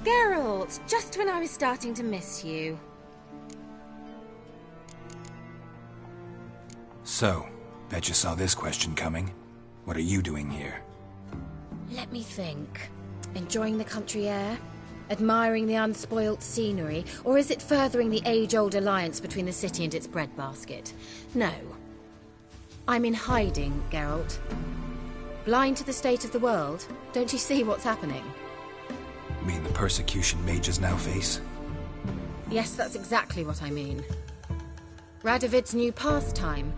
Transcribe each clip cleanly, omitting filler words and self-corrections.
Geralt, just when I was starting to miss you. So, bet you saw this question coming. What are you doing here? Let me think. Enjoying the country air? Admiring the unspoilt scenery? Or is it furthering the age-old alliance between the city and its breadbasket? No. I'm in hiding, Geralt. Blind to the state of the world? Don't you see what's happening? You mean the persecution mages now face? Yes, that's exactly what I mean. Radovid's new pastime.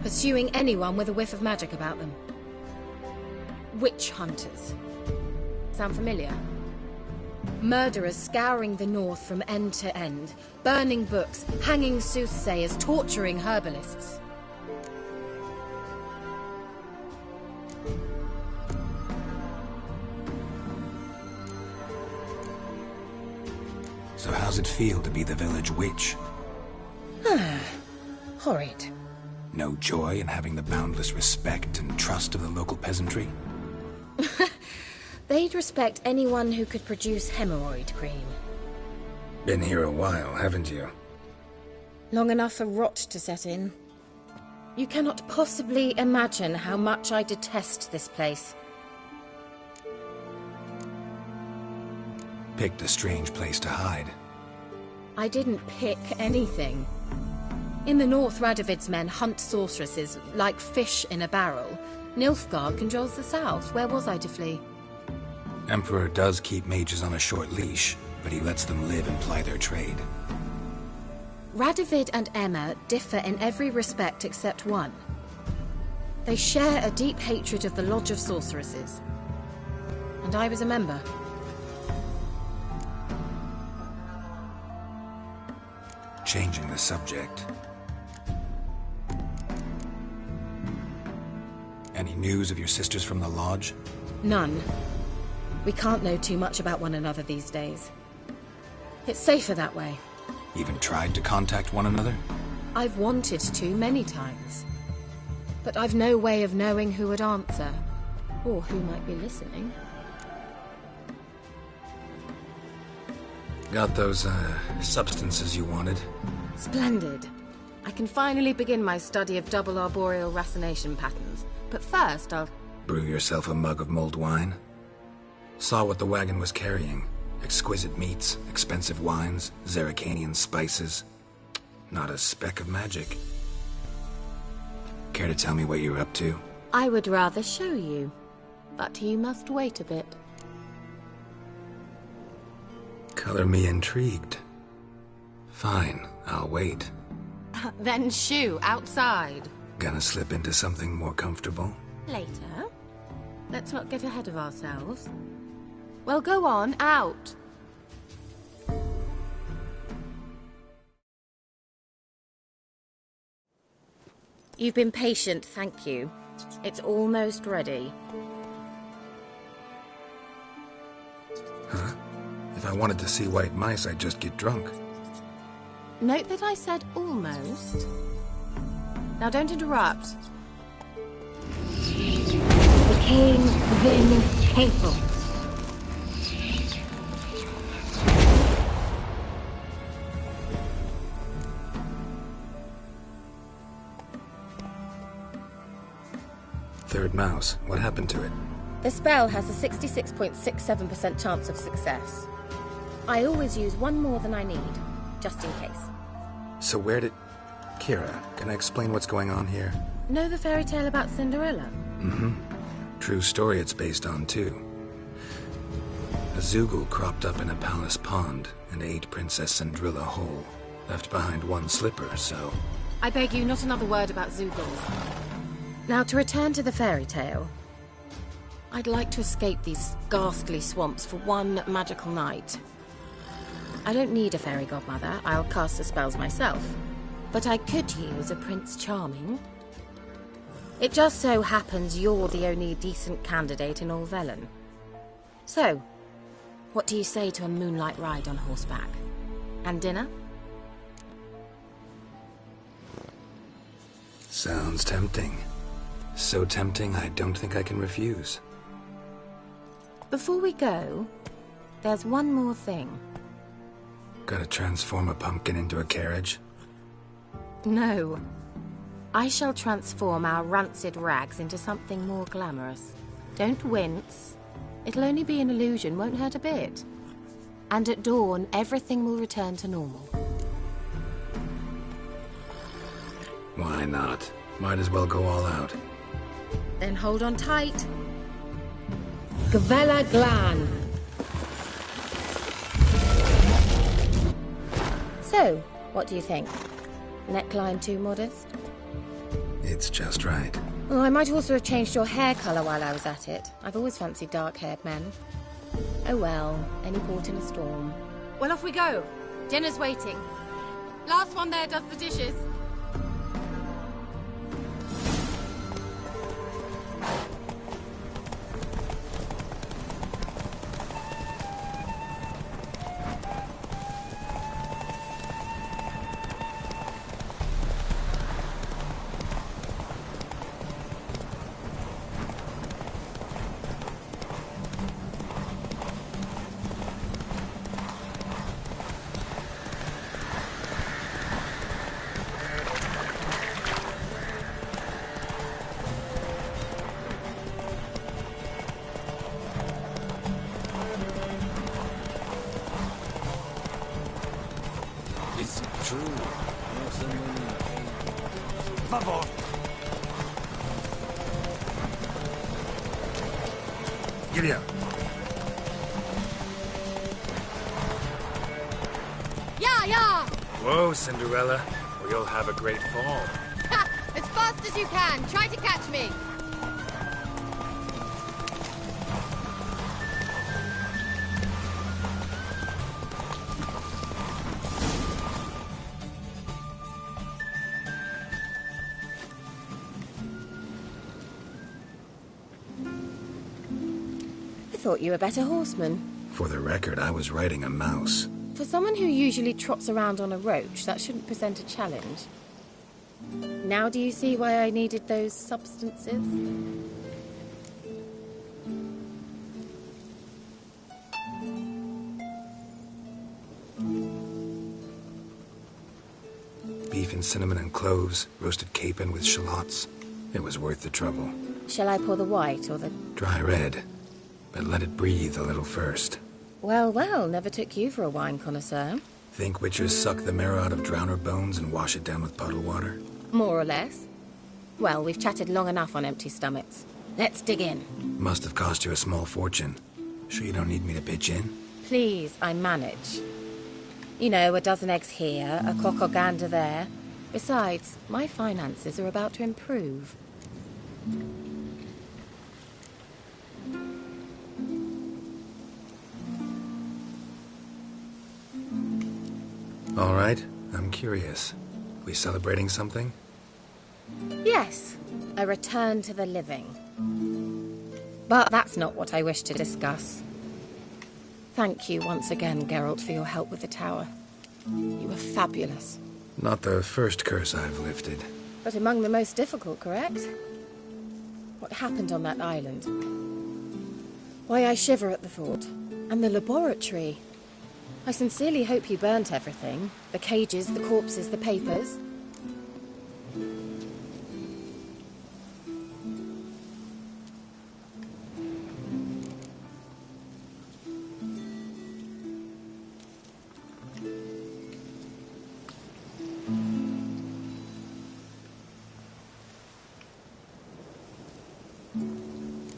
Pursuing anyone with a whiff of magic about them. Witch hunters. Sound familiar? Murderers scouring the north from end to end, burning books, hanging soothsayers, torturing herbalists. So how's it feel to be the village witch? Horrid. No joy in having the boundless respect and trust of the local peasantry? They'd respect anyone who could produce hemorrhoid cream. Been here a while, haven't you? Long enough for rot to set in. You cannot possibly imagine how much I detest this place. Picked a strange place to hide. I didn't pick anything. In the north, Radovid's men hunt sorceresses like fish in a barrel. Nilfgaard controls the south. Where was I to flee? Emperor does keep mages on a short leash, but he lets them live and ply their trade. Radovid and Emma differ in every respect except one. They share a deep hatred of the Lodge of Sorceresses. And I was a member. Changing the subject. Any news of your sisters from the lodge? None. We can't know too much about one another these days. It's safer that way. Even tried to contact one another? I've wanted to many times. But I've no way of knowing who would answer. Or who might be listening. Got those, substances you wanted? Splendid. I can finally begin my study of double arboreal racination patterns. But first, I'll... Brew yourself a mug of mulled wine? Saw what the wagon was carrying. Exquisite meats, expensive wines, Zerrikanian spices. Not a speck of magic. Care to tell me what you're up to? I would rather show you. But you must wait a bit. Color me intrigued. Fine, I'll wait. Then shoo, outside. Gonna slip into something more comfortable? Later. Let's not get ahead of ourselves. Well, go on, out. You've been patient, thank you. It's almost ready. Huh? If I wanted to see white mice, I'd just get drunk. Note that I said almost. Now don't interrupt. Became then hateful. Third mouse. What happened to it? The spell has a 66.67% chance of success. I always use one more than I need, just in case. So where did... Kira, can I explain what's going on here? Know the fairy tale about Cinderella? Mm-hmm. True story it's based on, too. A Zoogle cropped up in a palace pond and ate Princess Cinderella whole. Left behind one slipper, so... I beg you, not another word about Zoogles. Now, to return to the fairy tale. I'd like to escape these ghastly swamps for one magical night. I don't need a fairy godmother. I'll cast the spells myself. But I could use a Prince Charming. It just so happens you're the only decent candidate in all Velen. So, what do you say to a moonlight ride on horseback? And dinner? Sounds tempting. So tempting, I don't think I can refuse. Before we go, there's one more thing. Gotta transform a pumpkin into a carriage? No. I shall transform our rancid rags into something more glamorous. Don't wince. It'll only be an illusion, won't hurt a bit. And at dawn, everything will return to normal. Why not? Might as well go all out. Then hold on tight. Gavella Glan. So, what do you think? Neckline too modest? It's just right. Well, I might also have changed your hair colour while I was at it. I've always fancied dark-haired men. Oh well, any port in a storm. Well, off we go. Dinner's waiting. Last one there does the dishes. It's true. Favor. Giddy up. Yeah! Whoa, Cinderella. Or you'll have a great fall. Ha! As fast as you can. Try to catch me. I thought you were a better horseman. For the record, I was riding a mouse. For someone who usually trots around on a roach, that shouldn't present a challenge. Now do you see why I needed those substances? Beef and cinnamon and cloves, roasted capon with shallots. It was worth the trouble. Shall I pour the white or the... Dry red, but let it breathe a little first. Well, never took you for a wine connoisseur. Think witchers suck the marrow out of drowner bones and wash it down with puddle water? More or less. Well, we've chatted long enough on empty stomachs. Let's dig in. Must have cost you a small fortune. Sure you don't need me to pitch in? Please, I manage. You know, a dozen eggs here, a cock or gander there. Besides, my finances are about to improve. All right, I'm curious. We celebrating something? Yes, a return to the living. But that's not what I wish to discuss. Thank you once again, Geralt, for your help with the tower. You were fabulous. Not the first curse I've lifted. But among the most difficult, correct? What happened on that island? Why I shiver at the thought. And the laboratory. I sincerely hope you burnt everything. The cages, the corpses, the papers.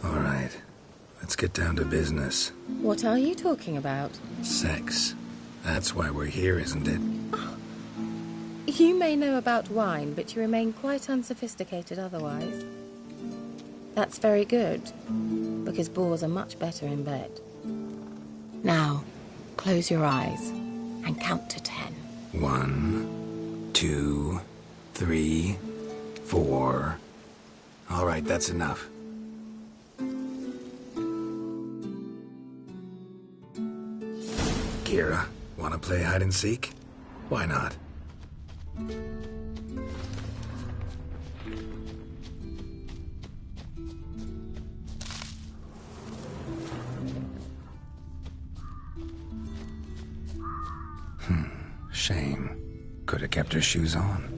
All right, let's get down to business. What are you talking about? Sex. That's why we're here, isn't it? You may know about wine, but you remain quite unsophisticated otherwise. That's very good, because boars are much better in bed. Now, close your eyes and count to 10. 1, 2, 3, 4. All right, that's enough. Kira, wanna play hide and seek? Why not? Shame. Could have kept her shoes on.